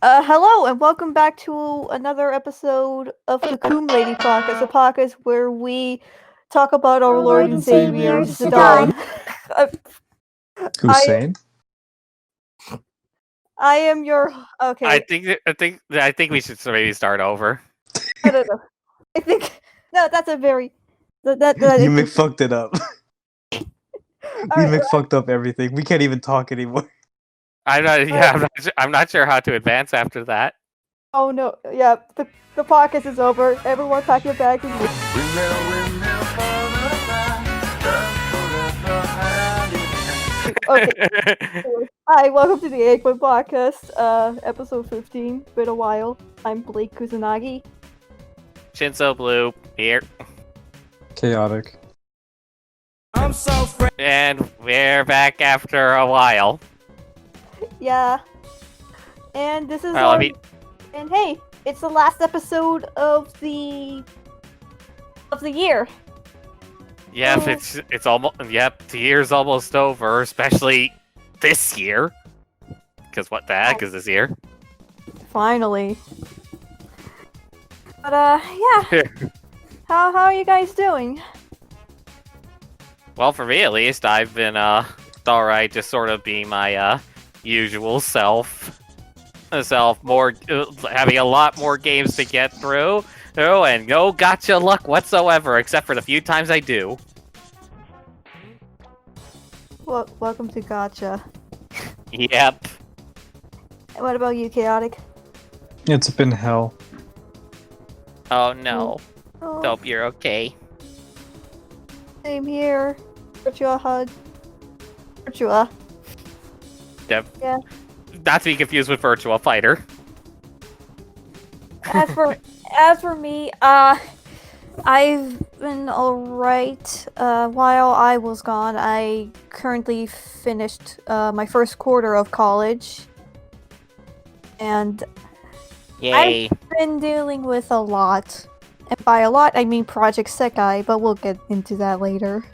Hello and welcome back to another episode of the Coom Lady Podcast, a podcast where we talk about our Lord and Savior, Zidane. I Hussein? I am your okay. I think we should maybe start over. I don't know. I think no, that's a very that You fucked it up. Alright, Fucked up everything. We can't even talk anymore. I'm not sure how to advance after that. oh no, yeah, the podcast is over. Everyone pack your bags and leave. Okay. Hi, welcome to the Eggplant Podcast, episode 15. Been a while. I'm Blake Kusanagi. Shinso Blue here, Chaotic. I'm so and we're back after a while. Yeah. And this is Well, and hey, it's the last episode of the year. Yep, Oh. it's almost the year's almost over, especially this year. Because what the heck is this year? Finally. But yeah. How are you guys doing? Well, for me at least, I've been alright, just sort of being my usual self. More having a lot more games to get through. Oh, and no gotcha luck whatsoever, except for the few times I do. Well, welcome to Gotcha. Yep. What about you, Chaotic? It's been hell. Oh no. Oh, Hope you're okay. same here. Virtua hug. Virtua. Yep. Yeah. Not to be confused with Virtua Fighter. As for me, I've been alright. While I was gone, I currently finished my first quarter of college, and Yay. I've been dealing with a lot. And by a lot, I mean Project Sekai, but we'll get into that later.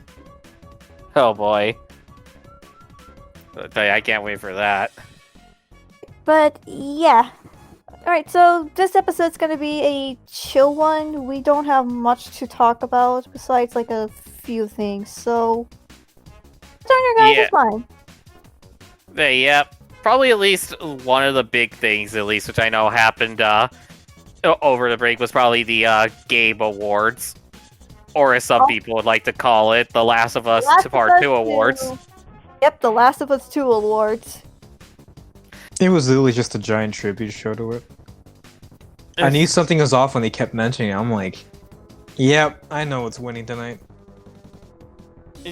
Oh boy. I can't wait for that. But yeah. Alright, so this episode's gonna be a chill one. We don't have much to talk about besides like a few things, so what's on your guys' mind? Yep. Probably at least one of the big things, at least, which I know happened over the break, was probably the Game Awards. Or as some people would like to call it, the Last of Us Part 2 Awards. Yep, the Last of Us 2 Awards. It was literally just a giant tribute show to it. I knew something was off when they kept mentioning it. I'm like, yep, I know what's winning tonight.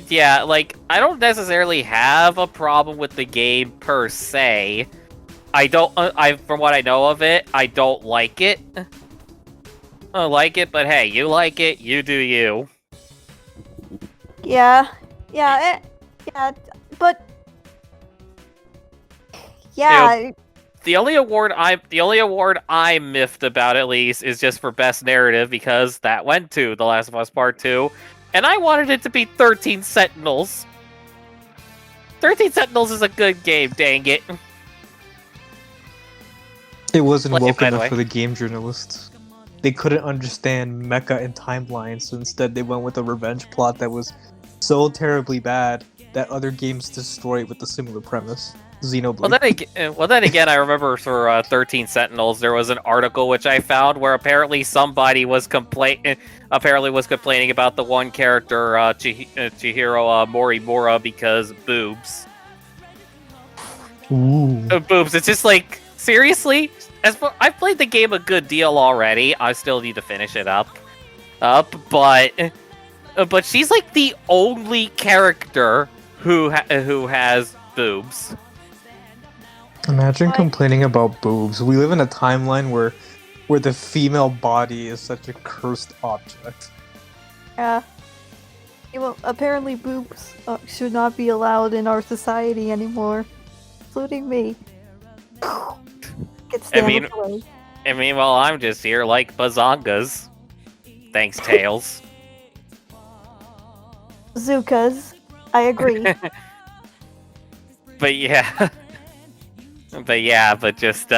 Yeah, like, I don't necessarily have a problem with the game per se. From what I know of it, I don't like it. I like it, but hey, you like it, you do you. Yeah, but yeah. The only award I'm miffed about, at least, is just for best narrative, because that went to The Last of Us Part 2, and I wanted it to be 13 Sentinels. 13 Sentinels is a good game, dang it. It wasn't By woke the enough way. for the game journalists. They couldn't understand mecha and timelines, so instead they went with a revenge plot that was so terribly bad that other games destroy it with a similar premise. Xenoblade. Well, then again, I remember for 13 Sentinels, there was an article which I found where apparently somebody was complaining about the one character, Chihiro Morimura, because boobs. Ooh. Boobs. It's just like, seriously? I've played the game a good deal already. I still need to finish it up. But she's like the only character who has boobs. Imagine complaining about boobs. We live in a timeline where the female body is such a cursed object. Yeah. Well, apparently boobs should not be allowed in our society anymore, including me. Meanwhile, I'm just here like bazongas. Thanks, Tails. Zukas. I agree. But yeah. But just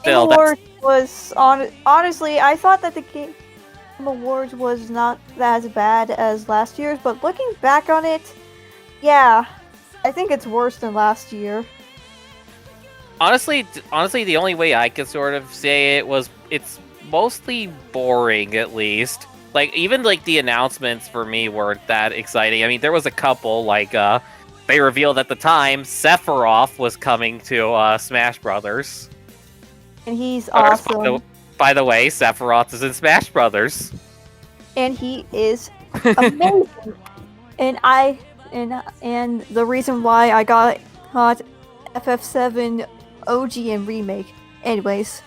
Still, Awards was honestly, I thought that the Game Awards was not as bad as last year's, but looking back on it, yeah, I think it's worse than last year. honestly, the only way I could sort of say it was it's mostly boring, at least. Like, even like the announcements for me weren't that exciting. I mean, there was a couple, like they revealed at the time Sephiroth was coming to Smash Brothers. And he's awesome. By the way, Sephiroth is in Smash Brothers. And he is amazing. and the reason why I got FF7 OG and remake. Anyways.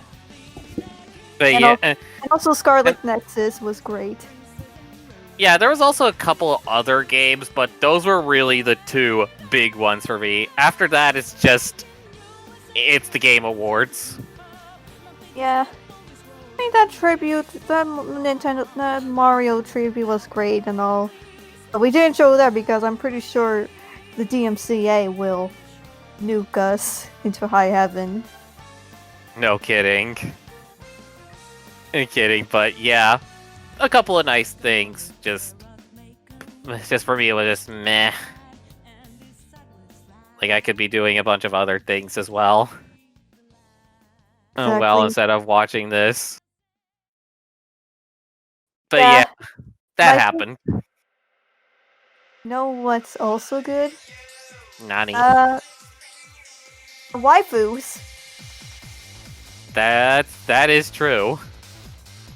But And yeah, and also Scarlet Nexus was great. yeah, there was also a couple of other games, but those were really the two big ones for me. After that, it's the Game Awards. Yeah. I mean, that tribute, that Mario tribute was great and all. But we didn't show that because I'm pretty sure the DMCA will nuke us into high heaven. No kidding. I'm kidding, but yeah. A couple of nice things. Just for me, it was just meh. Like, I could be doing a bunch of other things as well. Oh, well, Exactly. instead of watching this. But Yeah. yeah, that My- happened. You know what's also good? Nani. Waifus. That is true.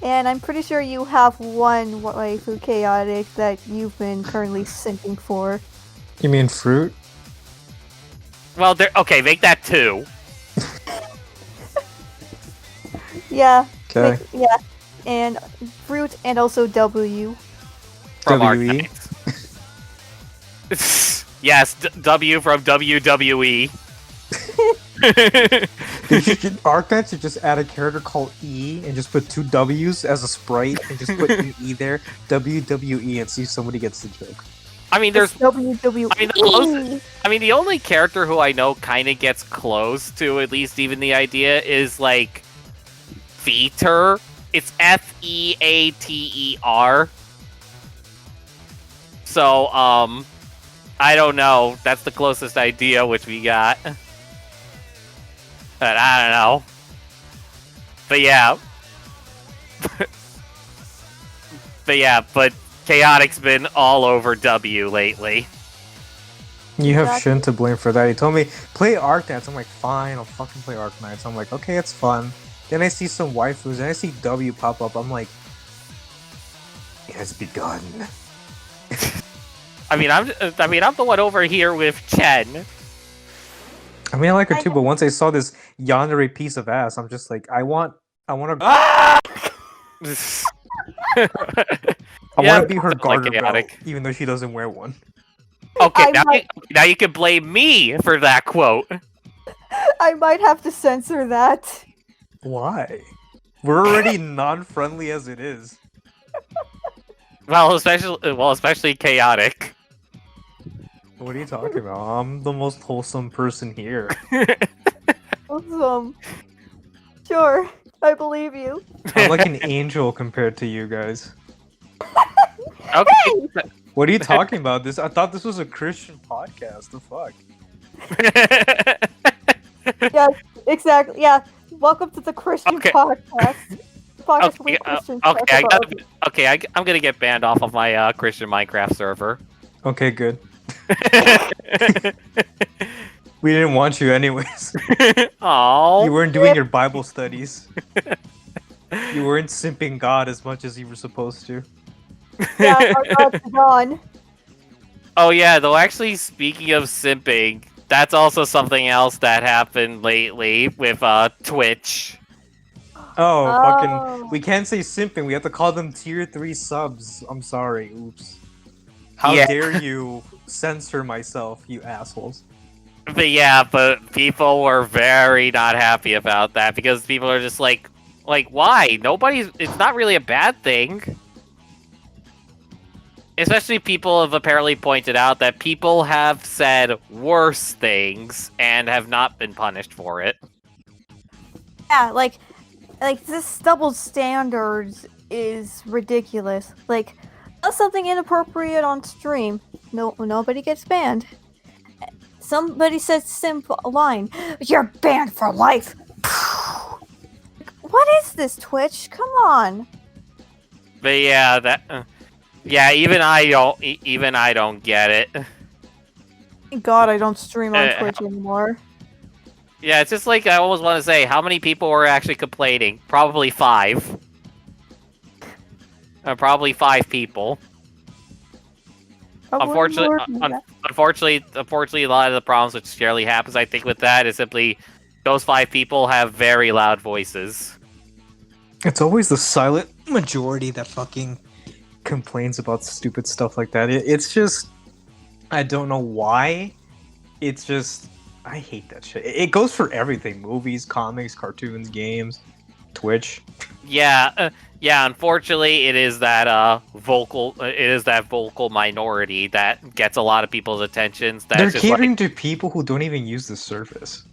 And I'm pretty sure you have one waifu chaotic that you've been currently simping for. You mean fruit? Well, okay, make that 2. Yeah. Okay. Yeah. And Fruit and also W. From WE? Arcnight. Yes, W from WWE. Arcnight should just add a character called E and just put 2 W's as a sprite and just put an E there, WWE, and see if somebody gets the joke. I mean, there's WWE. I mean, the only character who I know kind of gets close to at least even the idea is like Feater. It's Feater. So, I don't know. That's the closest idea which we got. But I don't know. But yeah. but Chaotic's been all over W lately. You have Exactly. Shin to blame for that. He told me, play Arcnights. I'm like, fine, I'll fucking play Arcnights. I'm like, okay, it's fun. Then I see some waifus, and I see W pop up. I'm like, it has begun. I mean, I'm the one over here with Chen. I mean, I like her too, but once I saw this yandere piece of ass, I'm just like, I want to be her like garter belt, Chaotic. even though she doesn't wear one. Okay, I now you can blame me for that quote. I might have to censor that. Why? We're already non-friendly as it is. Well, especially Chaotic. What are you talking about? I'm the most wholesome person here. Awesome. Sure, I believe you. I'm like an angel compared to you guys. Okay. What are you talking about? I thought this was a Christian podcast. The fuck? Yes, exactly. Yeah. Welcome to the Christian Okay. podcast. Podcast where Christians talk about- I'm gonna get banned off of my Christian Minecraft server. Okay, good. We didn't want you anyways. Oh. You weren't doing your Bible studies. You weren't simping God as much as you were supposed to. Yeah, our God's gone. Oh yeah, though actually speaking of simping, that's also something else that happened lately with Twitch. Oh, Oh. fucking. We can't say simping. We have to call them tier 3 subs. I'm sorry. Oops. How Yeah. dare you censor myself, you assholes. But yeah, but people were very not happy about that because people are just like why? It's not really a bad thing. Especially people have apparently pointed out that people have said worse things and have not been punished for it. Yeah, like this double standards is ridiculous. Like, does something inappropriate on stream, nobody gets banned. Somebody says simple line, "You're banned for life." What is this, Twitch? Come on. But yeah, yeah, even I don't get it. Thank God I don't stream on Uh, Twitch anymore. Yeah, it's just like I almost want to say, how many people were actually complaining? Probably 5. Probably 5 people. Probably Unfortunately, more than that. unfortunately, a lot of the problems which generally happens, I think, with that is simply those 5 people have very loud voices. It's always the silent majority that fucking complains about stupid stuff like that. It's just, I don't know why. It's just, I hate that shit. It goes for everything: movies, comics, cartoons, games, Twitch. Yeah, yeah. Unfortunately, it is that vocal minority that gets a lot of people's attentions. That's They're just catering like, to people who don't even use the service.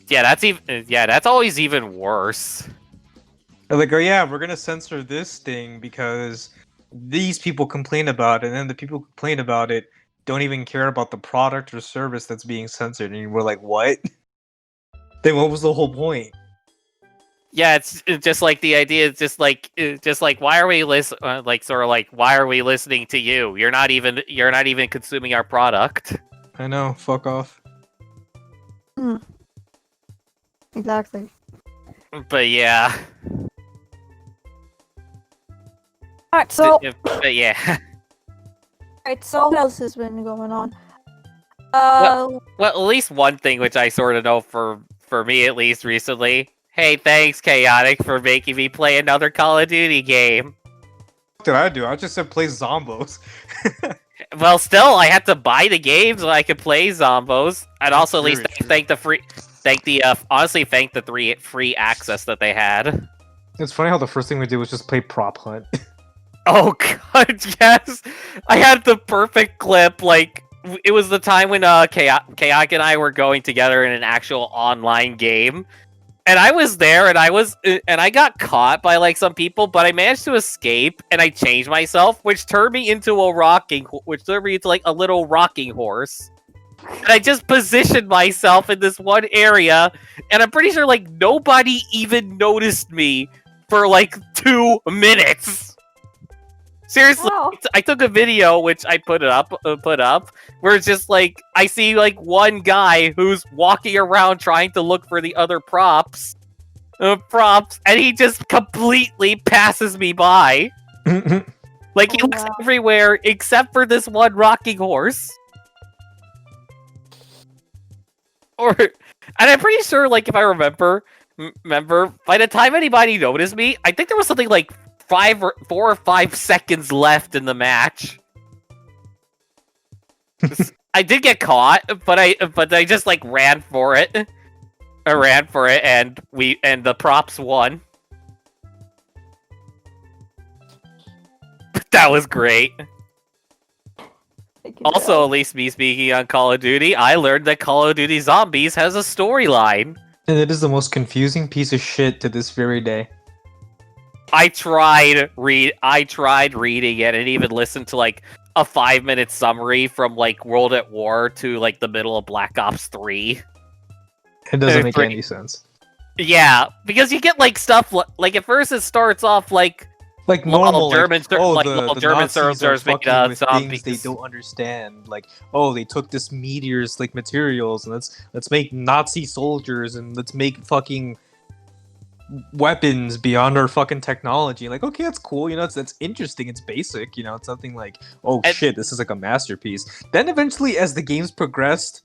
that's always even worse. They're like, oh yeah, we're gonna censor this thing because these people complain about it, and then the people who complain about it don't even care about the product or service that's being censored, and we're like, what? Then what was the whole point? Yeah, it's just like the idea is just like why are we why are we listening to you? You're not even consuming our product. I know, fuck off. Exactly. But yeah, Alright, so but yeah. what else has been going on? Well, at least one thing which I sort of know for me at least recently. Hey, thanks Chaotic for making me play another Call of Duty game. What did I do? I just said play Zombos. Well, still, I had to buy the game so I could play Zombos, and also at least thank the 3 free access that they had. It's funny how the first thing we did was just play Prop Hunt. Oh god, yes! I had the perfect clip, like, it was the time when Chaotic and I were going together in an actual online game. And I was there, and I got caught by, like, some people, but I managed to escape, and I changed myself, which turned me into like, a little rocking horse. And I just positioned myself in this one area, and I'm pretty sure, like, nobody even noticed me for, like, 2 minutes. Seriously, Wow. I took a video which I put up, where it's just like I see like one guy who's walking around trying to look for the other props, and he just completely passes me by. Like he looks everywhere except for this one rocking horse. And I'm pretty sure, like if I remember, by the time anybody noticed me, I think there was something like 4 or 5 seconds left in the match. I did get caught, but I just like ran for it. I ran for it, and the props won. That was great. Also, at least me speaking on Call of Duty, I learned that Call of Duty Zombies has a storyline. And it is the most confusing piece of shit to this very day. I tried reading it and even listened to like a 5-minute summary from like World at War to like the middle of Black Ops 3. It doesn't make any sense. Yeah, because you get like stuff like at first it starts off like normal German the German Nazis are soldiers making fucking with zombies. things they don't understand. Like, oh, they took this meteor's like materials, and let's make Nazi soldiers, and let's make fucking weapons beyond our fucking technology. Like, okay, that's cool, you know, that's interesting, it's basic, you know, it's nothing like, oh shit, this is like a masterpiece. Then eventually, as the games progressed,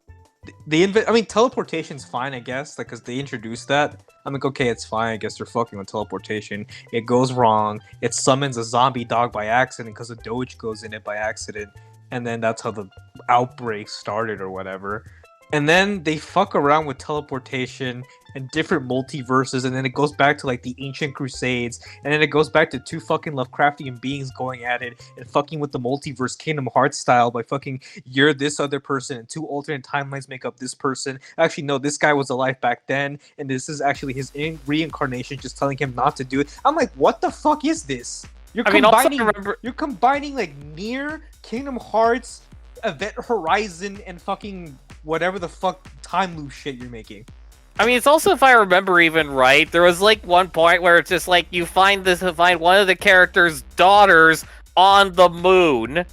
teleportation's fine, I guess, like, because they introduced that. I'm like, okay, it's fine, I guess they're fucking with teleportation. It goes wrong, it summons a zombie dog by accident because a doge goes in it by accident, and then that's how the outbreak started or whatever. And then they fuck around with teleportation and different multiverses, and then it goes back to like the ancient crusades, and then it goes back to two fucking Lovecraftian beings going at it and fucking with the multiverse Kingdom Hearts style by fucking you're this other person and two alternate timelines make up this person. Actually, no, this guy was alive back then, and this is actually his reincarnation just telling him not to do it. I'm like, what the fuck is this? You're you're combining like Nier, Kingdom Hearts, Event Horizon, and fucking whatever the fuck time loop shit you're making. I mean, it's also, if I remember even right, there was like one point where it's just like you find one of the character's daughters on the moon.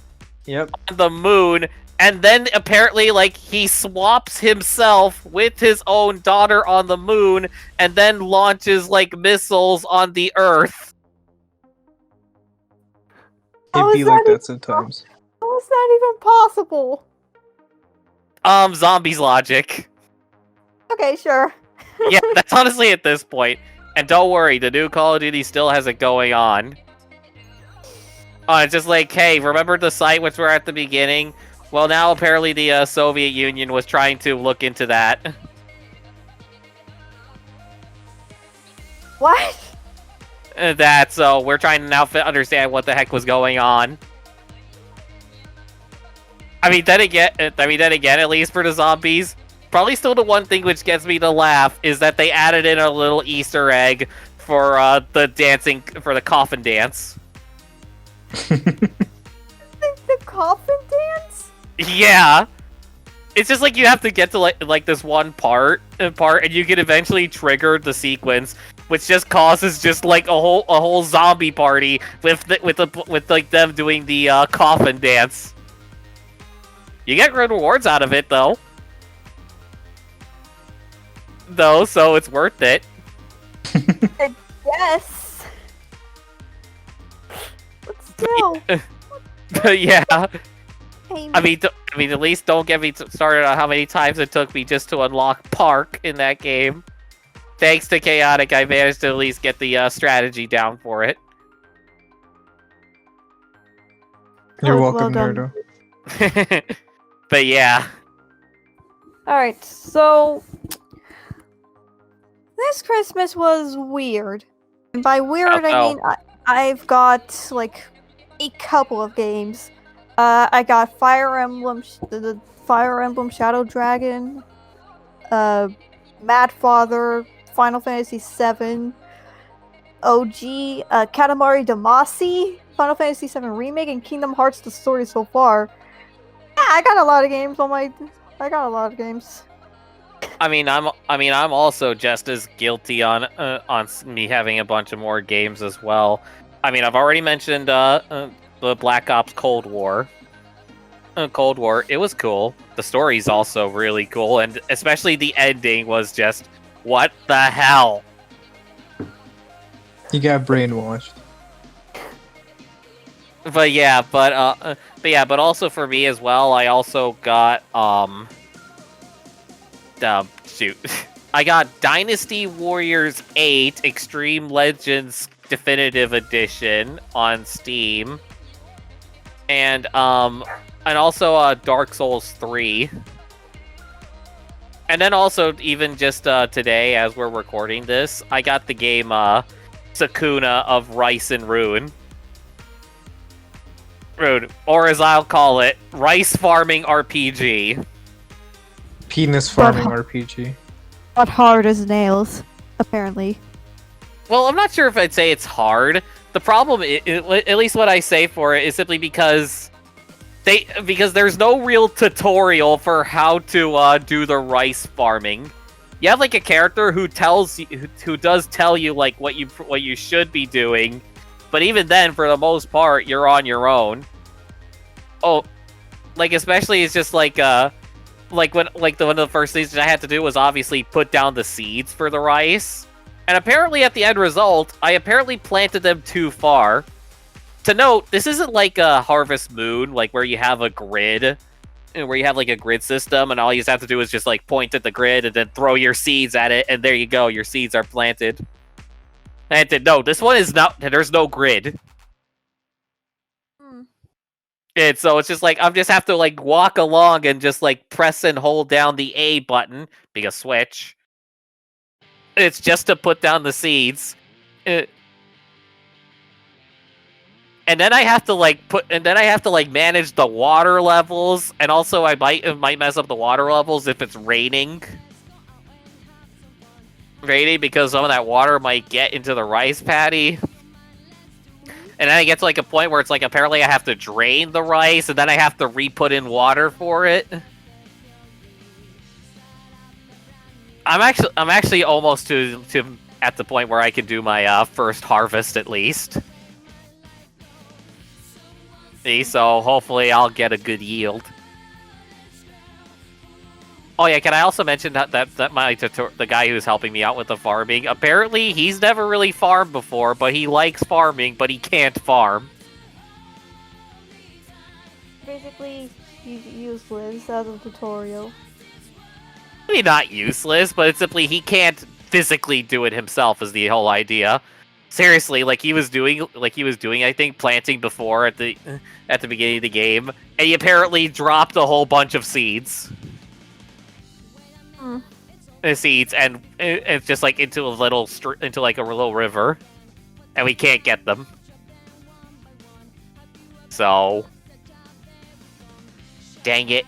Yep. On the moon, and then apparently like he swaps himself with his own daughter on the moon, and then launches like missiles on the Earth. It'd be like that sometimes. How is that even possible? Zombies logic. Okay, sure. Yeah, that's honestly at this point. And don't worry, the new Call of Duty still has it going on. It's just like, hey, remember the site which we're at the beginning? Well, now apparently the Soviet Union was trying to look into that. What? So we're trying to now understand what the heck was going on. I mean, then again, at least for the zombies, probably still the one thing which gets me to laugh is that they added in a little Easter egg for for the coffin dance. The coffin dance? Yeah. It's just like you have to get to like this one part, and you can eventually trigger the sequence, which just causes just like a whole zombie party with like them doing the coffin dance. You get good rewards out of it though, so it's worth it. Yes. But still. Yeah. Hey, I mean, at least don't get me started on how many times it took me just to unlock Park in that game. Thanks to Chaotic, I managed to at least get the strategy down for it. You're well welcome, done. Nerdo. But yeah. Alright, so this Christmas was weird. And by weird, I mean I've got like a couple of games. I got Fire Emblem, the Fire Emblem Shadow Dragon, Mad Father, Final Fantasy VII, OG, Katamari Damacy, Final Fantasy VII Remake, and Kingdom Hearts: The Story so far. Yeah, I got a lot of games on my. I got a lot of games. I mean, I'm also just as guilty on me having a bunch of more games as well. I mean, I've already mentioned the Black Ops Cold War. Cold War, it was cool. The story's also really cool, and especially the ending was just, what the hell? You got brainwashed. But also for me as well, I also got shoot. I got Dynasty Warriors 8 Extreme Legends Definitive Edition on Steam. And also Dark Souls 3. And then also, even just today, as we're recording this, I got the game Sakuna of Rice and Ruin. Or as I'll call it, Rice Farming RPG. Penis Farming RPG. Not hard as nails, apparently. Well, I'm not sure if I'd say it's hard. The problem, at least what I say for it, is simply because there's no real tutorial for how to do the rice farming. You have like a character who does tell you like what you should be doing, but even then, for the most part, you're on your own. Oh, like especially it's just like one of the first things that I had to do was obviously put down the seeds for the rice. And apparently at the end result, I apparently planted them too far. To note, this isn't like a Harvest Moon, like where you have a grid, where you have like a grid system, and all you have to do is just like point at the grid and then throw your seeds at it, and there you go, your seeds are planted. And no, this one is not, there's no grid. And so it's just like I just have to like walk along and just like press and hold down the A button, being a switch. It's just to put down the seeds. And then I have to manage the water levels, and also I might mess up the water levels if it's raining. Raining because some of that water might get into the rice paddy. And then I get to like a point where it's like apparently I have to drain the rice, and then I have to re-put in water for it. I'm actually almost to at the point where I can do my first harvest at least. See, so hopefully I'll get a good yield. Oh yeah, can I also mention that the guy who's helping me out with the farming, apparently he's never really farmed before, but he likes farming, but he can't farm. Basically, he's useless as a tutorial. I mean, not useless, but it's simply he can't physically do it himself is the whole idea. Seriously, like he was doing, I think, planting before at the beginning of the game, and he apparently dropped a whole bunch of seeds. Seeds, and it's just like into a little little river, and we can't get them. So, dang it.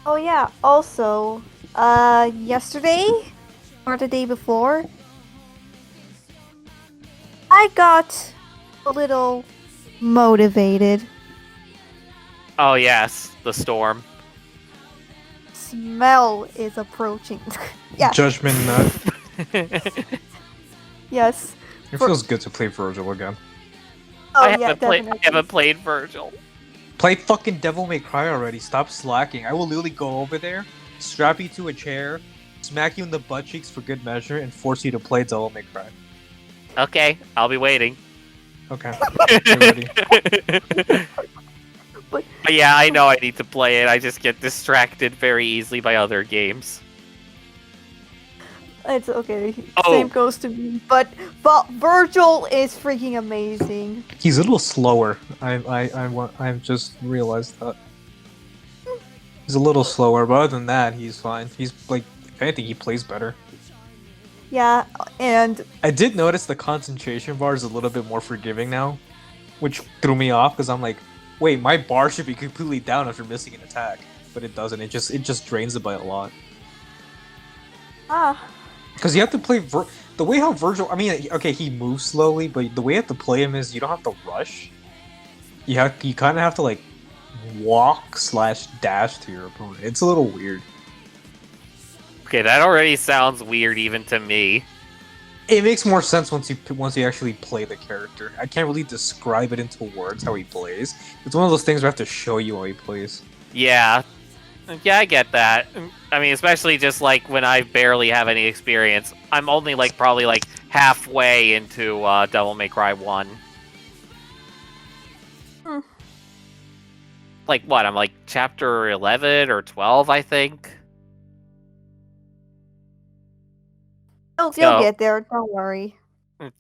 Oh yeah, also, yesterday, or the day before, I got a little motivated. Oh yes, the storm. Smell is approaching. Yeah. Judgment Nut. Yes. It feels good to play Vergil again. Oh I yeah, definitely. haven't played Vergil. Play fucking Devil May Cry already. Stop slacking. I will literally go over there, strap you to a chair, smack you in the butt cheeks for good measure, and force you to play Devil May Cry. Okay, I'll be waiting. Okay. Get ready. But Yeah, I know I need to play it. I just get distracted very easily by other games. it's okay. Oh. Same goes to me. But Vergil is freaking amazing. He's a little slower. I've just realized that. He's a little slower, but other than that, he's fine. He's like, if anything, he plays better. Yeah, and I did notice the concentration bar is a little bit more forgiving now, which threw me off because I'm like, wait, my bar should be completely down after missing an attack, but it doesn't. It just drains it by a lot. Because you have to play the way how Vergil. I mean, okay, he moves slowly, but the way you have to play him is you don't have to rush. You kind of have to like walk/dash to your opponent. It's a little weird. Okay, that already sounds weird even to me. It makes more sense once you actually play the character. I can't really describe it into words how he plays. It's one of those things where I have to show you how he plays. Yeah. Yeah, I get that. I mean, especially just like when I barely have any experience. I'm only like probably like halfway into Devil May Cry 1. Like what? I'm like chapter 11 or 12, I think. you'll So- get there. Don't worry.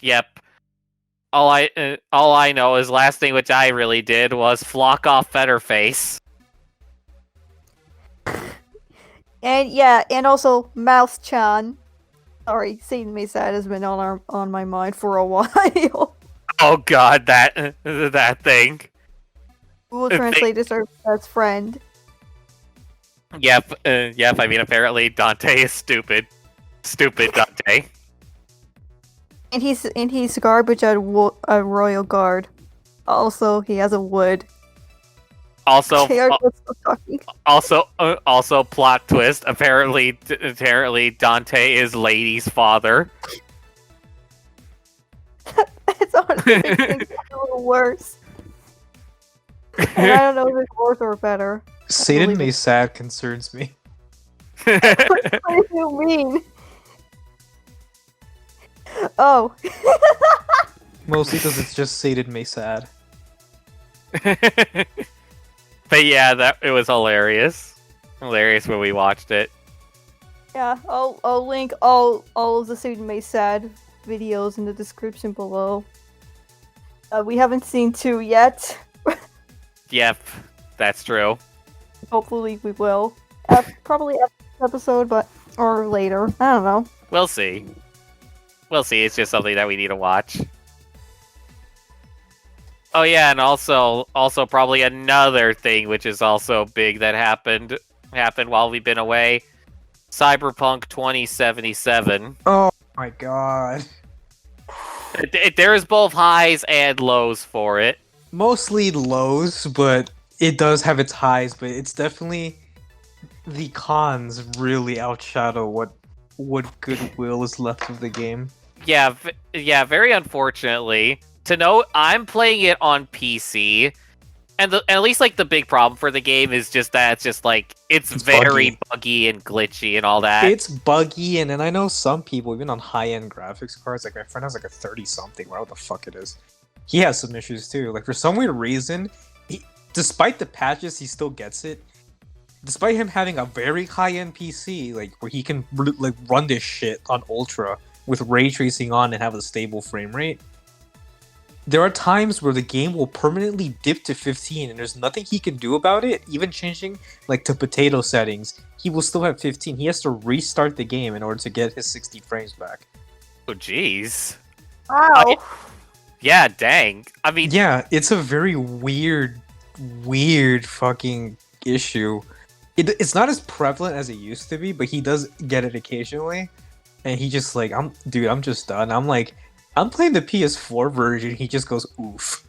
Yep. All I know is last thing which I really did was flock off Fetterface. And yeah, and also Mouse-chan. Sorry, Satan May Sad has been on my mind for a while. Oh god, that thing. Google Translate is our best friend. Yep. I mean, apparently Dante is stupid. Stupid Dante. And he's garbage at Royal Guard. Also, he has a wood. Also, Okay, let's stop talking. also, plot twist. Apparently, Dante is Lady's father. It's honestly makes things a little worse. And I don't know if it's worse or better. Satan May Sad concerns me. What do you mean? Oh. Mostly because it's just Satan May Sad. But yeah, it was hilarious. Hilarious when we watched it. Yeah, I'll link all of the Satan May Sad videos in the description below. We haven't seen 2 yet. Yep, that's true. Hopefully we will. Probably after this episode, or later. I don't know. We'll see. We'll see. It's just something that we need to watch. Oh yeah, and also probably another thing which is also big that happened while we've been away. Cyberpunk 2077. Oh my god. There's both highs and lows for it. Mostly lows, but it does have its highs, but it's definitely the cons really outshadow what goodwill is left of the game. Yeah, very unfortunately. To note, I'm playing it on PC, and at least like the big problem for the game is just that it's very buggy and glitchy and all that. It's buggy, and then I know some people, even on high-end graphics cards, like my friend has like a 30-something, whatever the fuck it is. He has some issues too. Like for some weird reason, despite the patches, he still gets it. Despite him having a very high-end PC, like where he can like run this shit on ultra with ray tracing on and have a stable frame rate. There are times where the game will permanently dip to 15 and there's nothing he can do about it, even changing like to potato settings. He will still have 15. He has to restart the game in order to get his 60 frames back. Oh jeez. Wow. Yeah, dang. I mean, yeah, it's a very weird fucking issue. It's not as prevalent as it used to be, but he does get it occasionally. And he just like, I'm just done. I'm like, I'm playing the PS4 version. He just goes oof.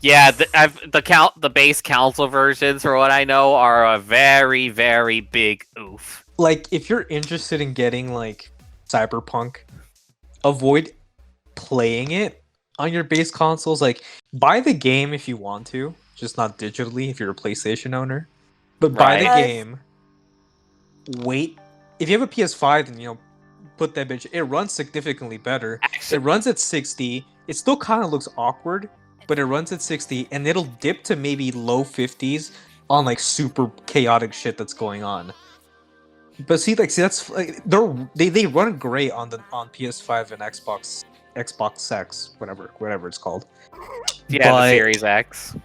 Yeah, the base console versions, for what I know, are a very, very big oof. Like, if you're interested in getting like Cyberpunk, avoid playing it on your base consoles. Like, buy the game if you want to, just not digitally if you're a PlayStation owner. But buy the game. Wait, if you have a PS5, then put that bitch. It runs significantly better. It runs at 60. It still kind of looks awkward, but it runs at 60, and it'll dip to maybe low 50s on like super chaotic shit that's going on. But see, that's like they run great on PS5 and Xbox X, whatever it's called. Yeah, the Series X.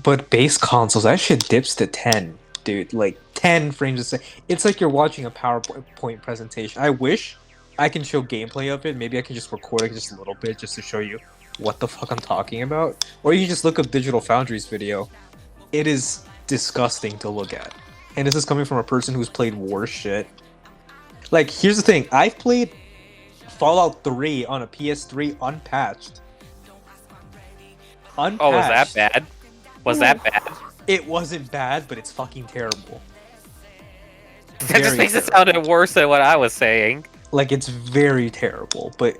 But base consoles, that shit dips to 10. Dude, like 10 frames a second. It's like you're watching a PowerPoint presentation. I wish I can show gameplay of it. Maybe I can just record it just a little bit just to show you what the fuck I'm talking about. Or you just look up Digital Foundry's video. It is disgusting to look at. And this is coming from a person who's played worse shit. Like, here's the thing. I've played Fallout 3 on a PS3 unpatched. Oh, was that bad? Was that bad? It wasn't bad, but it's fucking terrible. That just makes it sound worse than what I was saying. Like, it's very terrible, but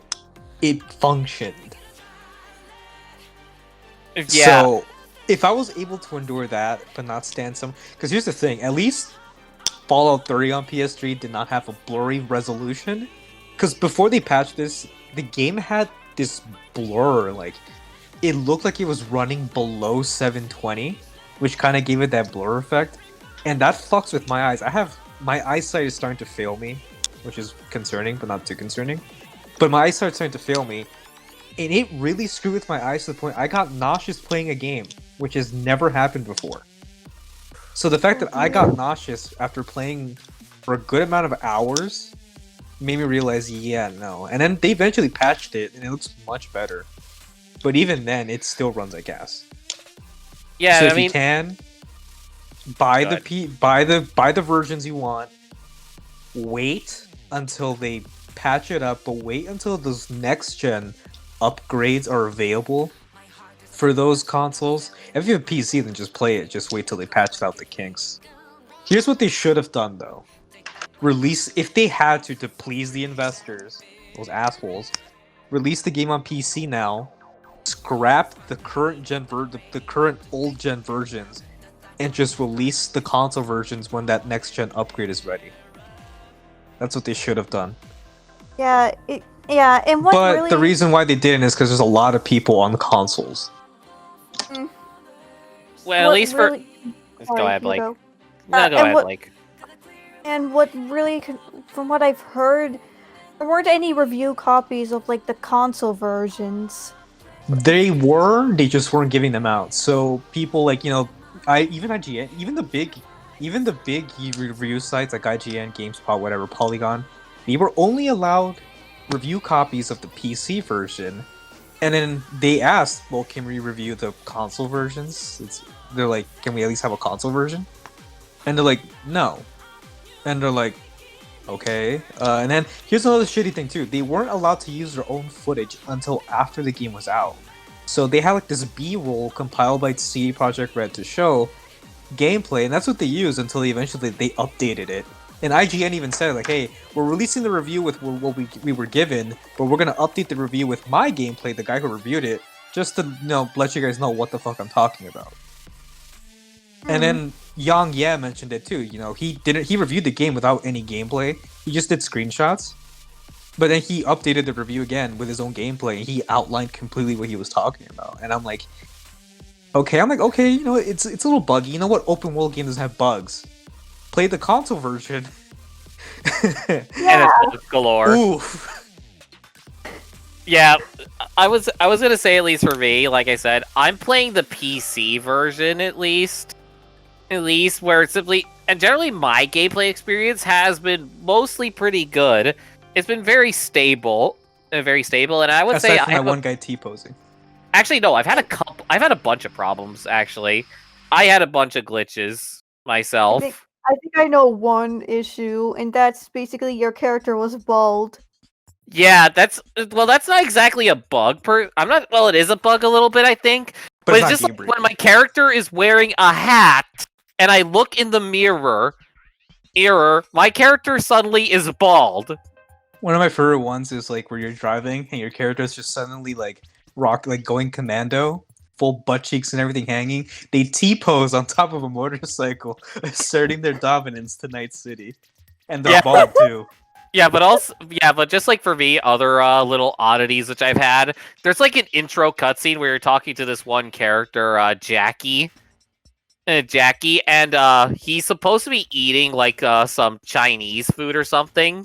it functioned. Yeah. So, if I was able to endure that, but not stand some... Because here's the thing, at least Fallout 3 on PS3 did not have a blurry resolution. Because before they patched this, the game had this blur, like... It looked like it was running below 720, which kind of gave it that blur effect. And that fucks with my eyes. My eyesight is starting to fail me, which is concerning, but not too concerning. But my eyesight's starting to fail me, and it really screwed with my eyes to the point I got nauseous playing a game, which has never happened before. So the fact that I got nauseous after playing for a good amount of hours made me realize, yeah, no. And then they eventually patched it, and it looks much better. But even then, it still runs like ass. Yeah, so if you can, buy the versions you want. Wait until they patch it up, but wait until those next gen upgrades are available for those consoles. If you have a PC, then just play it. Just wait till they patched out the kinks. Here's what they should have done, though. Release, if they had to please the investors, those assholes, release the game on PC now. Scrap the current gen the current old gen versions, and just release the console versions when that next gen upgrade is ready. That's what they should have done. Yeah, and what but really... the reason why they didn't is because there's a lot of people on the consoles. Well, at least really... for... Go ahead, Blake. Go ahead, Blake. And what really, from what I've heard, there weren't any review copies of like the console versions. They just weren't giving them out. So people like even IGN, even the big review sites like IGN, GameSpot, whatever, Polygon, they were only allowed review copies of the PC version. And then they asked, well, can we review the console versions? They're like, can we at least have a console version? And they're like, no. And they're like, okay. And then here's another shitty thing too. They weren't allowed to use their own footage until after the game was out. So they had like this B-roll compiled by CD Projekt Red to show gameplay, and that's what they used until they updated it. And IGN even said like, hey, we're releasing the review with what we were given, but we're gonna update the review with my gameplay, the guy who reviewed it, just to let you guys know what the fuck I'm talking about. And then Yang Ye mentioned it too. He reviewed the game without any gameplay. He just did screenshots. But then he updated the review again with his own gameplay, and he outlined completely what he was talking about. And I'm like, okay, it's a little buggy. You know what? Open world game doesn't have bugs. Play the console version. And it's bugs galore. Oof. Yeah, I was gonna say, at least for me, like I said, I'm playing the PC version at least where it's simply, and generally my gameplay experience has been mostly pretty good. It's been very stable, and I would say I have one guy T-posing. Actually, no, I've had a bunch of problems. Actually, I had a bunch of glitches myself. I think I know one issue, and that's basically your character was bald. Yeah, that's not exactly a bug. It is a bug a little bit, I think. But it's just like when my character is wearing a hat, and I look in the mirror, my character suddenly is bald. One of my favorite ones is like where you're driving and your character is just suddenly like going commando, full butt cheeks and everything hanging. They T-pose on top of a motorcycle, asserting their dominance to Night City, and they're bald too. But just like for me, other little oddities which I've had. There's like an intro cutscene where you're talking to this one character, Jackie, and he's supposed to be eating like some Chinese food or something.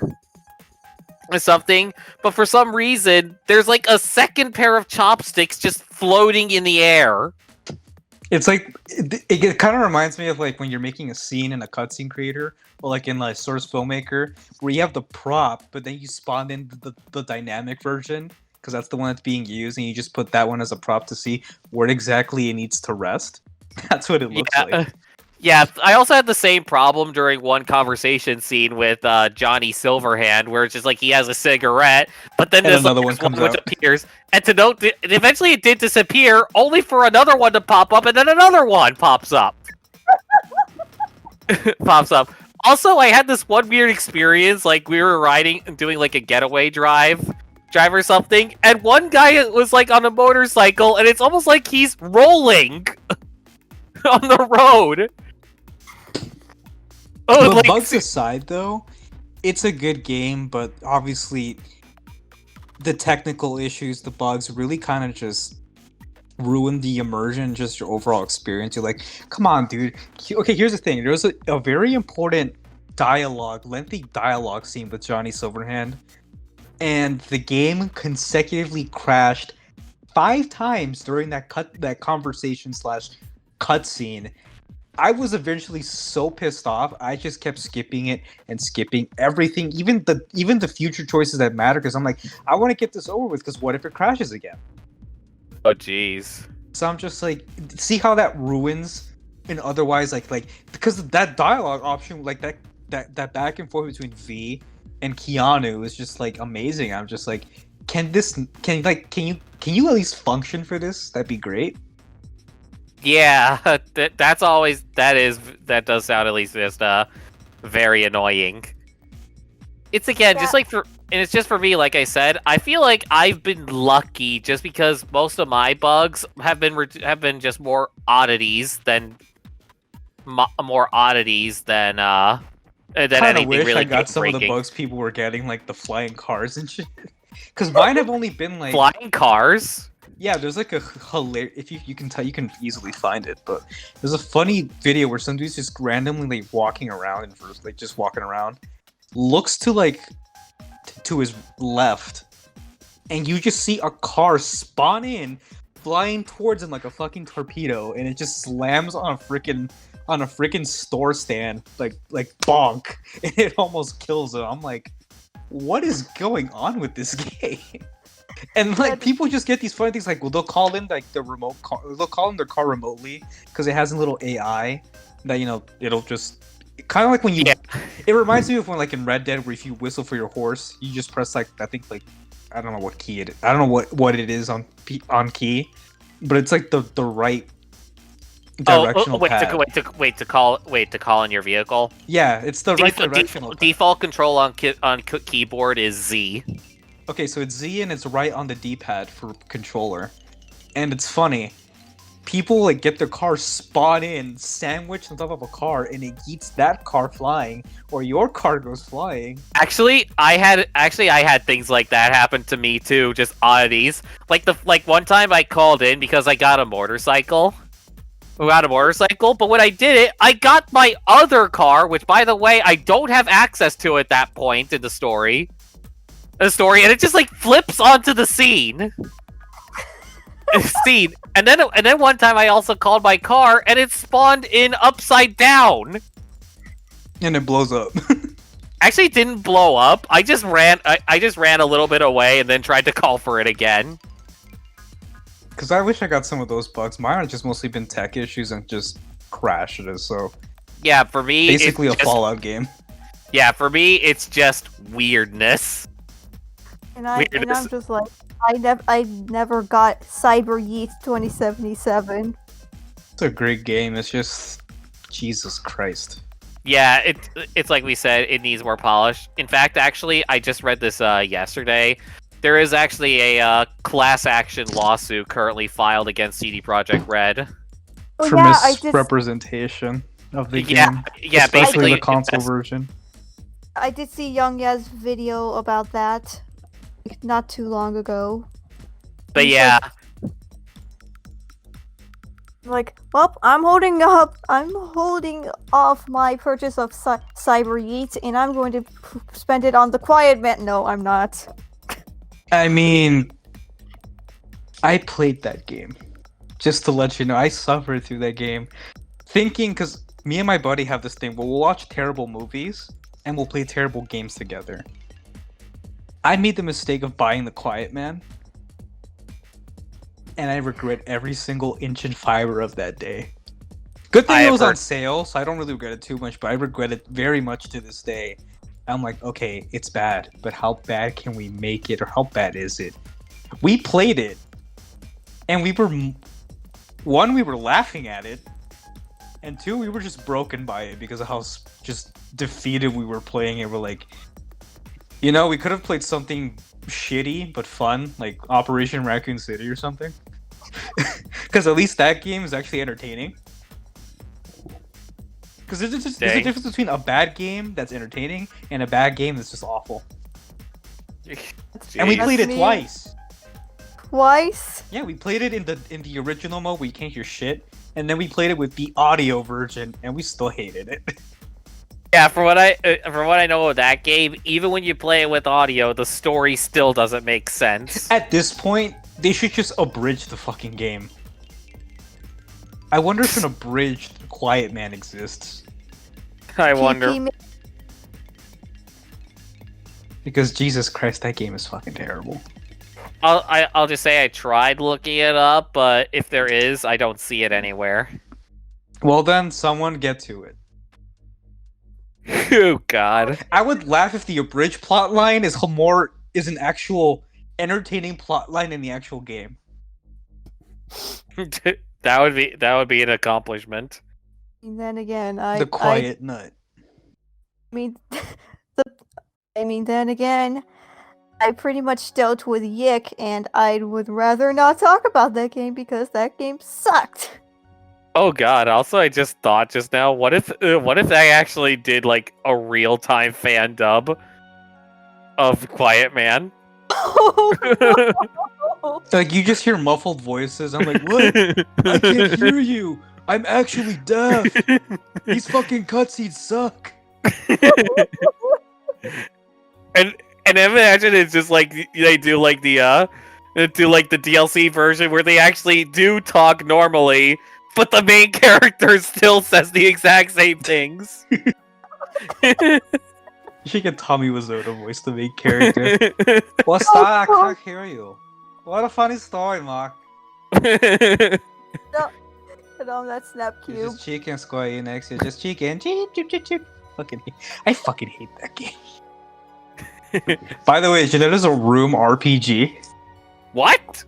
But for some reason, there's like a second pair of chopsticks just floating in the air. It's like it kind of reminds me of like when you're making a scene in a cutscene creator, or like in like Source Filmmaker, where you have the prop, but then you spawn in the dynamic version because that's the one that's being used, and you just put that one as a prop to see where exactly it needs to rest. That's what it looks like. Yeah, I also had the same problem during one conversation scene with Johnny Silverhand, where it's just like he has a cigarette, but then there's another one comes which out. appears, and to note, eventually it did disappear, only for another one to pop up, and then another one pops up. Also, I had this one weird experience, like we were doing like a getaway drive or something, and one guy was like on a motorcycle, and it's almost like he's rolling on the road. But bugs aside, though, it's a good game, but obviously the technical issues, the bugs, really kind of just ruin the immersion, just your overall experience. You're like, come on, dude. Okay, here's the thing. There was a very important lengthy dialogue scene with Johnny Silverhand, and the game consecutively crashed 5 times during that conversation / cutscene. I was eventually so pissed off, I just kept skipping it and skipping everything, even the future choices that matter, because I'm like, I want to get this over with, because what if it crashes again? Oh, jeez. So I'm just like, see how that ruins an otherwise like because that dialogue option, like that back and forth between V and Keanu is just like amazing. I'm just like, can you at least function for this? That'd be great. Yeah, that does sound at least just very annoying. It's it's just for me, like I said, I feel like I've been lucky just because most of my bugs have been just more oddities than anything wish really I got some of the bugs people were getting, like the flying cars and shit. Because mine have only been like flying cars. Yeah, there's like a hilarious. If you can tell, you can easily find it. But there's a funny video where some dude's just randomly like walking around and just walking around, looks to like to his left, and you just see a car spawn in, flying towards him like a fucking torpedo, and it just slams on a freaking store stand, like bonk, and it almost kills it. I'm like, what is going on with this game? And like people just get these funny things like, well, they'll call in like the remote car, they'll call in their car remotely because it has a little AI that it'll just kind of like when you. It reminds me of when like in Red Dead where if you whistle for your horse, you just press like I think like I don't know what key it is. I don't know what it is on key, but it's like the right directional pad. Wait to call in your vehicle. Yeah, it's the right directional. Default control on keyboard is Z. Okay, so it's Z and it's right on the D-pad for controller. And it's funny. People like get their car spawn in, sandwiched on top of a car, and it eats that car flying, or your car goes flying. Actually, I had things like that happen to me too, just oddities. Like one time I called in because I got a motorcycle. But when I did it, I got my other car, which by the way, I don't have access to at that point in the story. And it just like flips onto the scene. And then one time I also called my car and it spawned in upside down. And it blows up. Actually, it didn't blow up. I just ran a little bit away and then tried to call for it again. Because I wish I got some of those bugs. Mine have just mostly been tech issues and just crashes. So yeah, for me, basically a Fallout game. Yeah, for me, it's just weirdness. And I'm just like, I never got Cyber Yeet 2077. It's a great game. It's just Jesus Christ. Yeah, it's like we said, it needs more polish. In fact, actually, I just read this yesterday. There is actually a class action lawsuit currently filed against CD Projekt Red for misrepresentation of the game. Yeah, especially basically the console version. I did see Young Yaz's video about that not too long ago. But yeah. Like, well, I'm holding off my purchase of Cyber Yeet, and I'm going to spend it on the Quiet Man. No, I'm not. I mean, I played that game. Just to let you know, I suffered through that game. Thinking, because me and my buddy have this thing, we'll watch terrible movies, and we'll play terrible games together. I made the mistake of buying The Quiet Man, and I regret every single inch and fiber of that day. Good thing it was on sale, so I don't really regret it too much, but I regret it very much to this day. I'm like, okay, it's bad, but how bad can we make it, or how bad is it? We played it, and we were laughing at it, and two, we were just broken by it because of how just defeated we were playing it. We're like, we could have played something shitty but fun, like Operation Raccoon City or something. Because at least that game is actually entertaining. Because there's a difference between a bad game that's entertaining and a bad game that's just awful. And we played it twice. Twice? Yeah, we played it in the original mode where you can't hear shit, and then we played it with the audio version, and we still hated it. Yeah, from what I know of that game, even when you play it with audio, the story still doesn't make sense. At this point, they should just abridge the fucking game. I wonder if an abridged Quiet Man exists. I wonder. Because Jesus Christ, that game is fucking terrible. I'll just say I tried looking it up, but if there is, I don't see it anywhere. Well then, someone get to it. Oh God! I would laugh if the abridged plotline is an actual entertaining plotline in the actual game. That would be an accomplishment. And then again, the Quiet Nut. Then again, I pretty much dealt with Yick, and I would rather not talk about that game because that game sucked. Oh God! Also, I just thought just now, what if I actually did like a real-time fan dub of Quiet Man? Oh, no. Like you just hear muffled voices. I'm like, what? I can't hear you. I'm actually deaf. These fucking cutscenes suck. And And imagine it's just like they do like the DLC version where they actually do talk normally, but the main character still says the exact same things. You should get Tommy Wiseau to voice the main character. What's that? I can't hear you. What a funny story, Mark. No, that's Snap You're Cube. just chicken Square Enix. You're just chicken. I fucking hate that game. By the way, you know there's a Room RPG? What?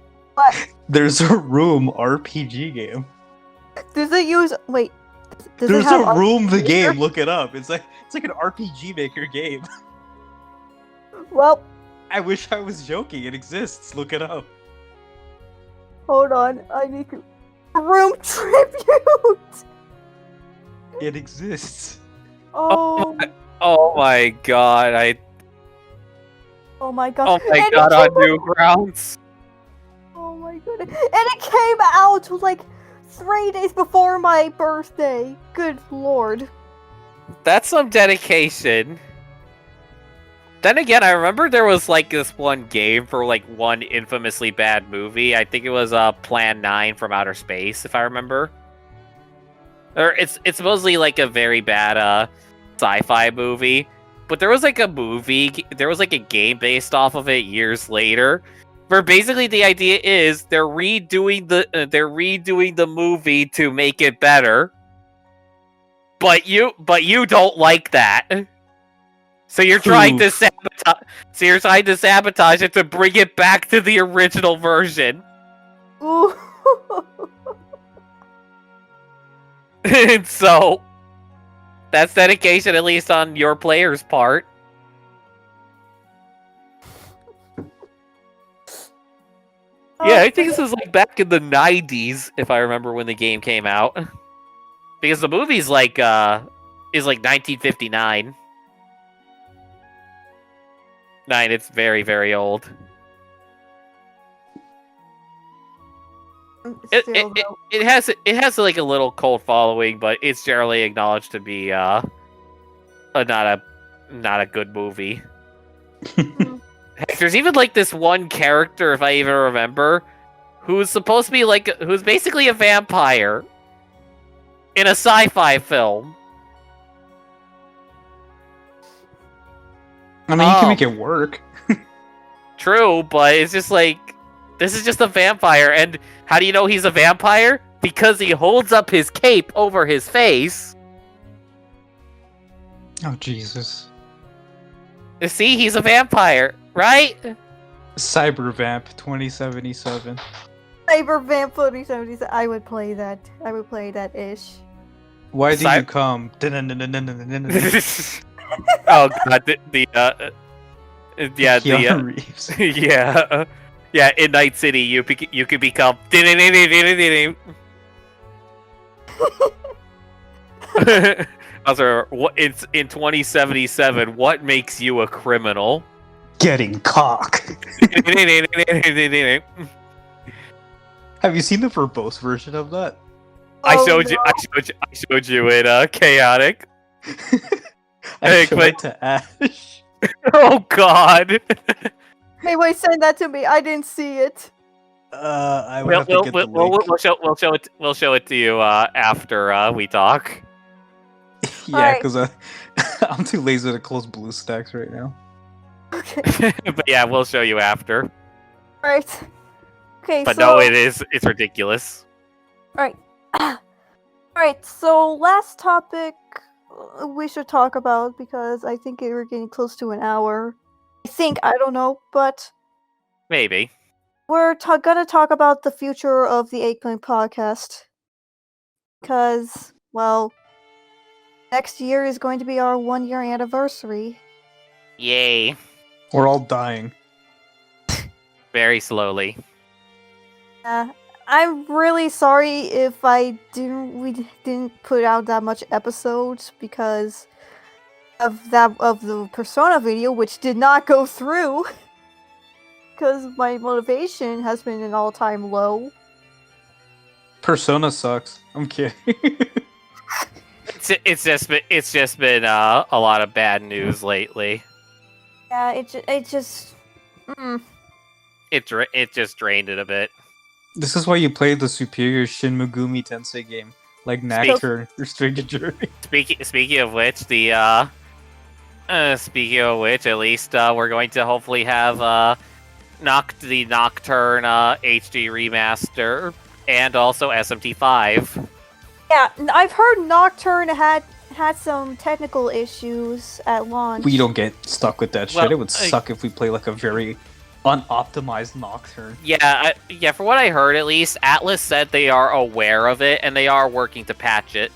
There's a Room RPG game. Does it use? Wait. Does There's it have a Room the RPG? game. Look it up. It's like an RPG Maker game. Well, I wish I was joking. It exists. Look it up. hold on. I need to. Room tribute. It exists. Oh. Oh my god! Oh my god. Oh my And it god! On came out- Newgrounds. Oh my goodness. And it came out like 3 days before my birthday. Good lord. That's some dedication. Then again, I remember there was like this one game for like one infamously bad movie. I think it was Plan 9 from Outer Space, if I remember. Or it's supposedly like a very bad sci-fi movie. But there was like a game based off of it years later. Where basically the idea is they're redoing the movie to make it better. But you don't like that. So you're trying to sabotage. So you're trying to sabotage it to bring it back to the original version. Ooh. And so that's dedication, at least on your player's part. Yeah, I think this was like back in the 90s, if I remember when the game came out. Because the movie's like is like 1959. It's very, very old. It has like a little cult following, but it's generally acknowledged to be not a good movie. Heck, there's even like this one character, if I even remember, who's supposed to be who's basically a vampire in a sci-fi film. I mean, you can make it work. True, but it's just like, this is just a vampire, and how do you know he's a vampire? Because he holds up his cape over his face. Oh, Jesus. See, he's a vampire, right? Cybervamp 2077. Cybervamp 2077. I would play that. I would play that ish. Why do Cy- you come? Oh god, Keanu Reeves. yeah. In Night City, you could become. Also, it's in 2077. What makes you a criminal? Getting cock. Have you seen the verbose version of that? I Oh, showed no. I showed you in Chaotic. I showed but- it to Ash. Oh god. Hey, wait, send that to me. I didn't see it. I would have to get the link. We'll show it to you after we talk. Yeah, Alright. because I'm too lazy to close BlueStacks right now. Okay. But yeah, we'll show you after. Alright. Okay, But so... no, it's ridiculous. Alright, so last topic we should talk about, because I think we're getting close to an hour. I don't know, but Maybe. we're gonna talk about the future of the Eggplant podcast. Because, well, next year is going to be our 1-year anniversary. Yay. We're all dying. Very slowly. I'm really sorry if we didn't put out that much episodes because of the Persona video, which did not go through. Because my motivation has been an all-time low. Persona sucks. I'm kidding. It's just been a lot of bad news lately. Yeah, it just. It just drained it a bit. This is why you play the superior Shin Megumi Tensei game, like Nocturne or Stranger Journey. Speaking of which, speaking of which, at least we're going to hopefully have the Nocturne HD remaster and also SMT5. Yeah, I've heard Nocturne had some technical issues at launch. We don't get stuck with that shit. Well, It would suck if we play like a very unoptimized Nocturne. Yeah, from what I heard, at least Atlas said they are aware of it and they are working to patch it.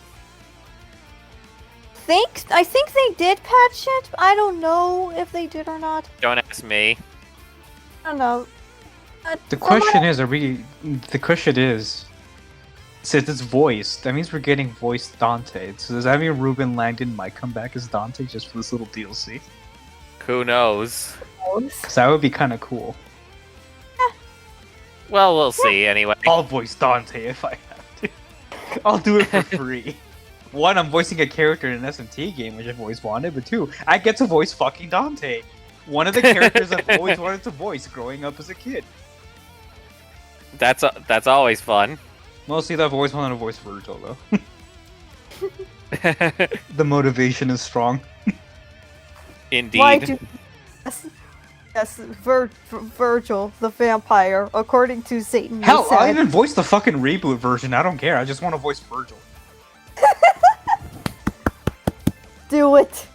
I think they did patch it. I don't know if they did or not. Don't ask me. I don't know. The question is, the question is, since it's voiced, that means we're getting voiced Dante. So does that mean Ruben Langdon might come back as Dante just for this little DLC? Who knows? Because that would be kind of cool. Well, we'll see anyway. I'll voice Dante if I have to. I'll do it for free. One, I'm voicing a character in an SMT game, which I've always wanted, but two, I get to voice fucking Dante. One of the characters I've always wanted to voice growing up as a kid. That's always fun. Mostly I've always wanted to voice Vergil, though. The motivation is strong. Indeed. Why do... Yes, Vergil, the vampire, according to Satan. Hell, I'll even voice the fucking reboot version. I don't care. I just want to voice Vergil. Do it.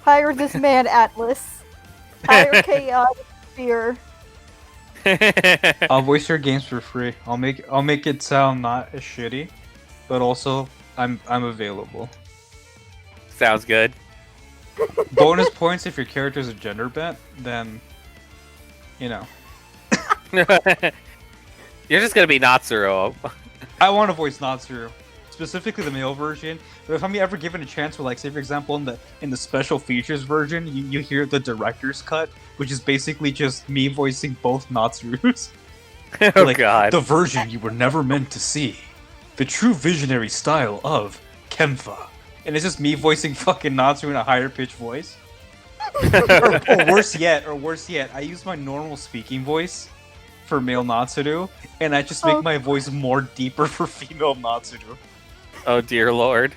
Hire this man, Atlas. Hire Chaotic Fear. I'll voice your games for free. I'll make it sound not as shitty, but also I'm available. Sounds good. Bonus points if your character is a gender bent, then you know. You're just gonna be Natsuro. I want to voice Natsuru, specifically the male version. But if I'm ever given a chance, where, like, say for example, in the special features version, you hear the director's cut, which is basically just me voicing both Natsurus. Oh like, god. the version you were never meant to see, the true visionary style of Kempha, and it's just me voicing fucking Natsuru in a higher pitched voice. or worse yet, I use my normal speaking voice for male Natsuru, and I just make my voice more deeper for female Natsuru. Oh dear lord.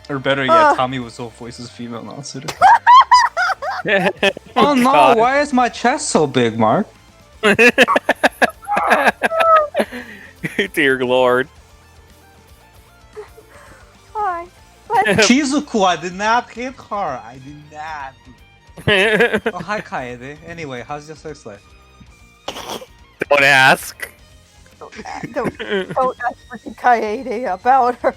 Or better yet, Tommy Wiseau voices female Natsuru. Oh no, God. why is my chest so big, Mark? Dear lord. Hi. Shizuku, I did not hit her. I did not. Oh, hi, Kaede. Anyway, how's your sex life? Don't ask. Don't ask freaking Kaede about her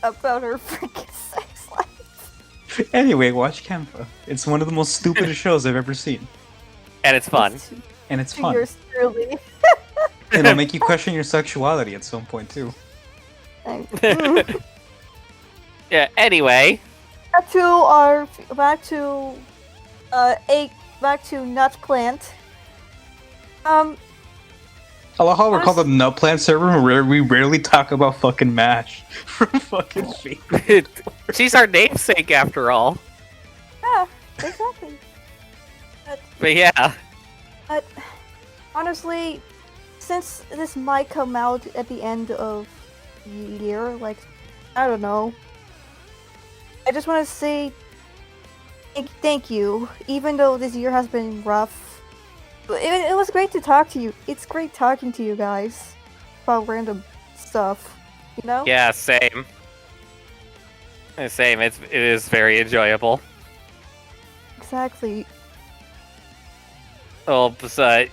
freaking sex life. Anyway, watch Kempha. It's one of the most stupidest shows I've ever seen. And it's fun. And it's fun. Yours truly. It'll make you question your sexuality at some point, too. Yeah, anyway. Back to Nutplant. I love how we're called the Nutplant server, where we rarely talk about fucking MASH from fucking Fate. She's our namesake after all. Yeah, exactly. But yeah. But honestly, since this might come out at the end of the year, like, I don't know. I just want to say thank you, even though this year has been rough. It was great to talk to you. It's great talking to you guys about random stuff, you know? Yeah, same. Same. It is very enjoyable. Exactly. Oh, but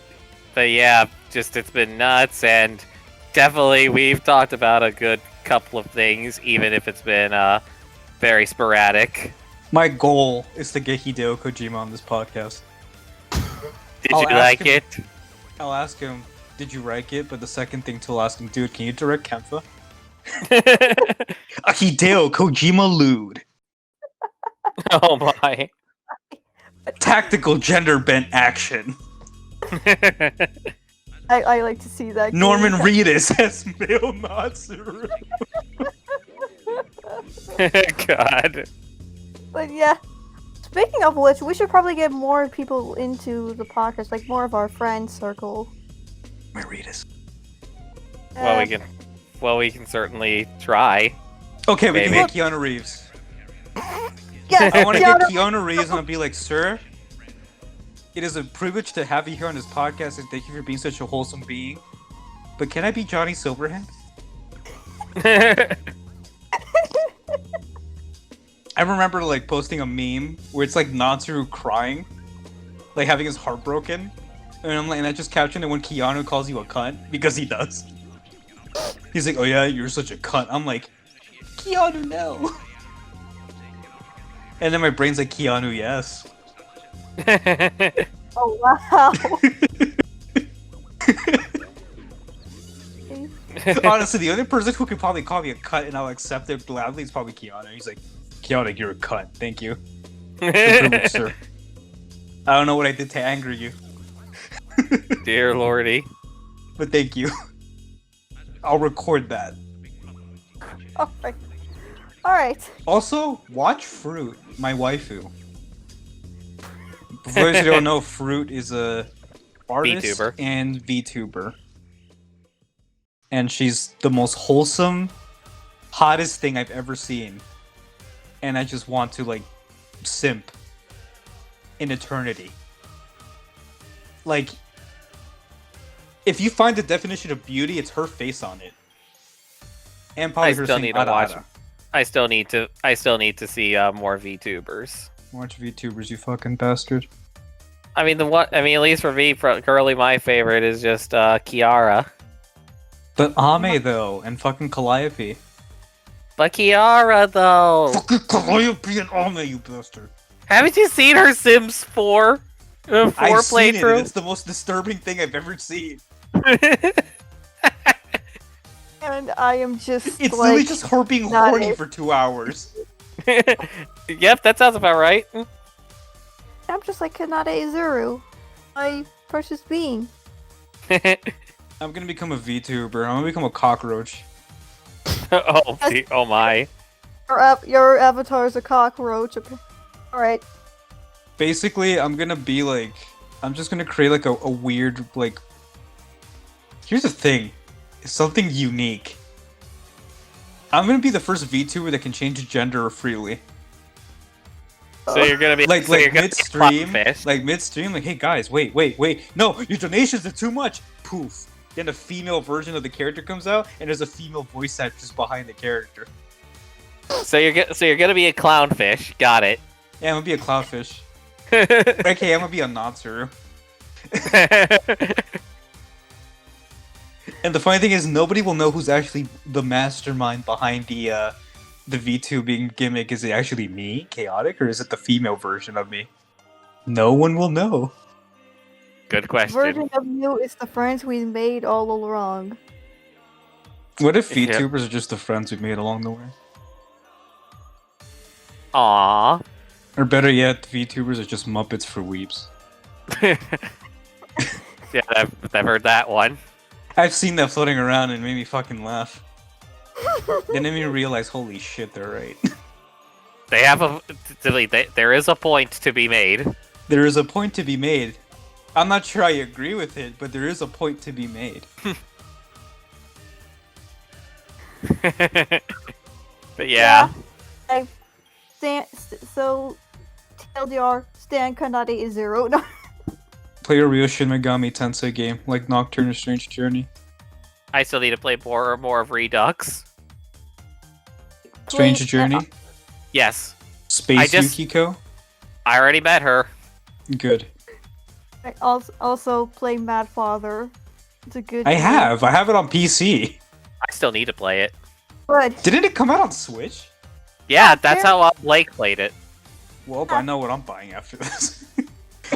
yeah, just it's been nuts, and definitely we've talked about a good couple of things, even if it's been very sporadic. My goal is to get Hideo Kojima on this podcast. Did you like it? I'll ask him, did you like it? But the second thing to ask him, dude, can you direct Kempha? A Hideo Kojima lewd. Oh my. Tactical gender bent action. I like to see that. Norman Reedus as male Natsuru. God. But yeah, Speaking of which, we should probably get more people into the podcast, like more of our friend circle. Maritas. Well, we can certainly try. Okay, we can Maybe. get Keanu Reeves. Yes, I want to get Keanu- Keanu Reeves and I'll be like, sir, it is a privilege to have you here on this podcast and thank you for being such a wholesome being. But can I be Johnny Silverhand? I remember like posting a meme where it's like Natsu crying, like having his heart broken, and I'm like, and I just captioned it when Keanu calls you a cunt because he does. He's like, "Oh yeah, you're such a cunt." I'm like, Keanu, no. And then my brain's like, Keanu, yes. Oh wow. Honestly, the only person who could probably call me a cunt and I'll accept it gladly is probably Keanu. He's like, Keanu, you're a cunt. Thank you. The privilege, sir. I don't know what I did to anger you, Dear lordy. but thank you. I'll record that. Alright. Alright. Also, watch Fruit, my waifu. For those who don't know, Fruit is a artist VTuber. and VTuber. And she's the most wholesome, hottest thing I've ever seen. And I just want to, like, simp in eternity. Like, if you find the definition of beauty, it's her face on it. And probably I her still saying need to "Ada, watch. Ada." I still need to see more VTubers. Watch VTubers, you fucking bastard. I mean, at least for me, currently my favorite is just Kiara. But Ame, though, and fucking Calliope. But Kiara, though, Fucking Calliope and Ame, you bastard. haven't you seen her Sims 4? 4 I've seen it, and playthrough? it's the most disturbing thing I've ever seen. And I am just It's like, literally just her being not horny it. for 2 hours. Yep, that sounds about right. I'm just like Kanade Izuru, my precious being. I'm gonna become a VTuber. I'm gonna become a cockroach. Oh my. Your avatar is a cockroach. Alright. Basically, I'm gonna be like... I'm just gonna create like a weird, like... Here's the thing. It's something unique. I'm gonna be the first VTuber that can change gender freely. So you're gonna be Like so you're gonna be a midstream, clownfish. like midstream, like, hey guys, wait, no, your donations are too much. Poof. Then a female version of the character comes out, and there's a female voice actress behind the character. So you're gonna be a clownfish. Got it. Yeah, I'm gonna be a clownfish. Okay, I'm gonna be a Natsu. And the funny thing is, nobody will know who's actually the mastermind behind the VTubing gimmick. Is it actually me, Chaotic, or is it the female version of me? No one will know. Good question. Version of you is the friends we made all along. What if Yeah. VTubers are just the friends we made along the way? Aww. Or better yet, VTubers are just Muppets for weeps. Yeah, I've heard that one. I've seen that floating around and it made me fucking laugh. Then it made me realize, holy shit, they're right. They have there is a point to be made. There is a point to be made. I'm not sure I agree with it, but there is a point to be made. But yeah. So, TLDR, Stan Kanade is 0. No. Play a real Shin Megami Tensei game, like Nocturne or Strange Journey. I still need to play more of Redux. Strange Journey? Yes. Space just- Yukiko? I already met her. Good. I also play Mad Father. It's a good I game. have it on PC. I still need to play it. But Didn't it come out on Switch? Yeah, that's how Blake played it. Well, I know what I'm buying after this.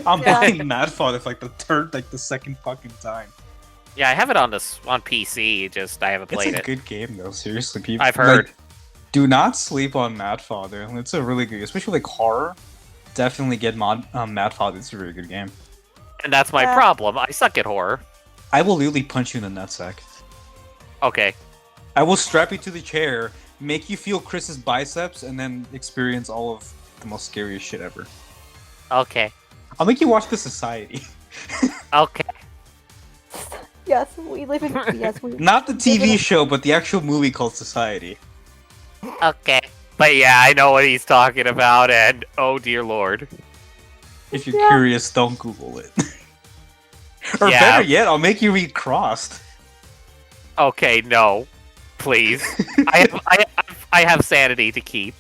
I'm Yeah. buying Mad Father for the second fucking time. Yeah, I have it on PC. Just I haven't It's played a it. good game though, seriously, people. I've heard. Like, do not sleep on Mad Father. It's a really good, especially like horror. Definitely get Mad Father. It's a really good game. And that's my Yeah. problem. I suck at horror. I will literally punch you in the nutsack. Okay. I will strap you to the chair, make you feel Chris's biceps, and then experience all of the most scariest shit ever. Okay. I'll make you watch The Society. Okay. Yes, we live in. Yes, we. Not the TV show, but the actual movie called Society. Okay. But yeah, I know what he's talking about, and oh dear lord. If you're Yeah. curious, don't Google it. Or Yeah. better yet, I'll make you read Crossed. Okay, no. Please. I have sanity to keep.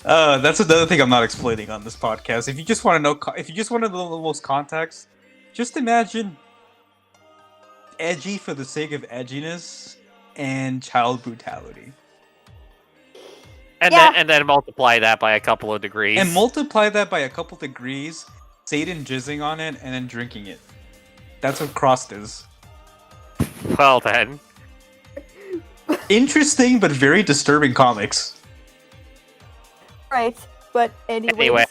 That's another thing I'm not explaining on this podcast. If you just want to know, if you just want to know the most context, just imagine edgy for the sake of edginess and child brutality, And Yeah. then multiply that by a couple of degrees. and multiply that by a couple degrees. Satan jizzing on it and then drinking it. That's what Crossed is. Well then. Interesting but very disturbing comics. Right, but Anyway.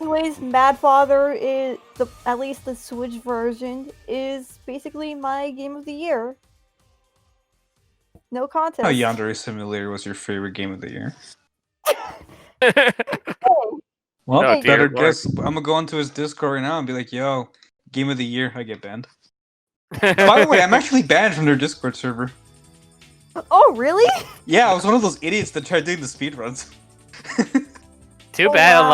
anyways, Mad Father is at least the Switch version is basically my game of the year. No contest. How Yandere Simulator was your favorite game of the year? Well, Oh, dear better Lord. guess. I'm gonna go onto his Discord right now and be like, "Yo, game of the year." I get banned. By the way, I'm actually banned from their Discord server. Oh, really? Yeah, I was one of those idiots that tried doing the speedruns. Too Oh, bad wow.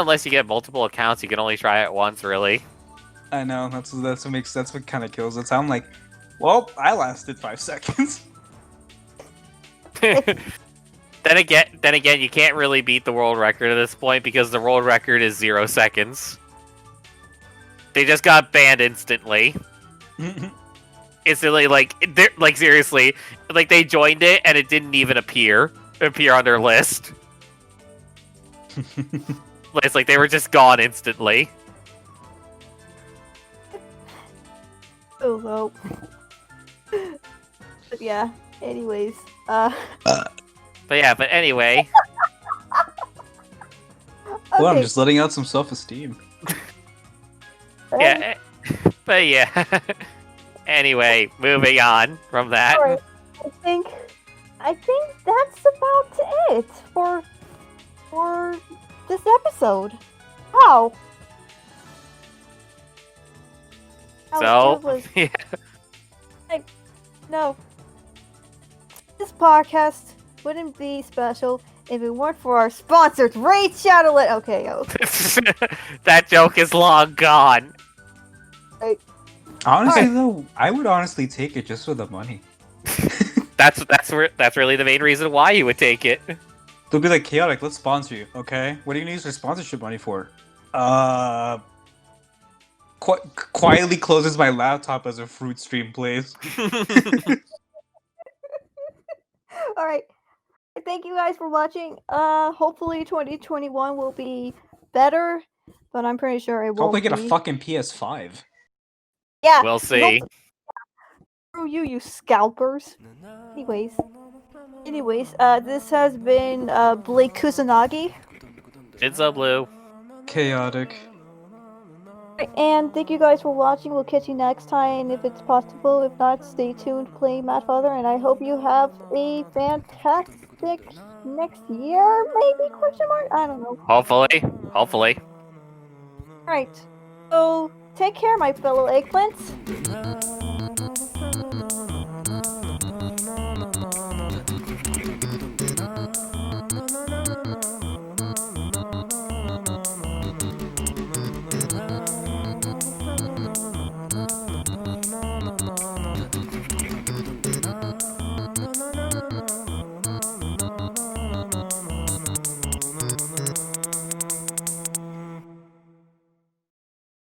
unless you get multiple accounts, you can only try it once, really. I know that's what kind of kills it. So I'm like, well, I lasted 5 seconds. Then again, you can't really beat the world record at this point because the world record is 0 seconds. They just got banned instantly. Instantly, like seriously, like they joined it and it didn't even appear on their list. It's like they were just gone instantly. Oh, no. But yeah, anyways, But anyway, Well, I'm okay, just letting out some self-esteem. yeah, but yeah. Anyway, moving on from that. alright, I think that's about it for this episode. Wow. That So, was- yeah. No. This podcast wouldn't be special if it weren't for our sponsors, Raid Shadowlet. Okay, That joke is long gone. Honestly, Alright. though, I would honestly take it just for the money. That's really the main reason why you would take it. They'll be like, Chaotic, let's sponsor you, okay? What do you use your sponsorship money for? Quietly closes my laptop as a fruit stream plays. Alright. Thank you guys for watching. Hopefully 2021 will be better, but I'm pretty sure it Hope won't I get a be. fucking PS5. Yeah, We'll see. screw you scalpers. Anyways, this has been Blake Kusanagi, It's a blue. Chaotic. and thank you guys for watching. We'll catch you next time if it's possible. If not, stay tuned playing Mad Father, and I hope you have a fantastic next year, maybe? Question mark? I don't know. Hopefully. Alright, so take care, my fellow eggplants.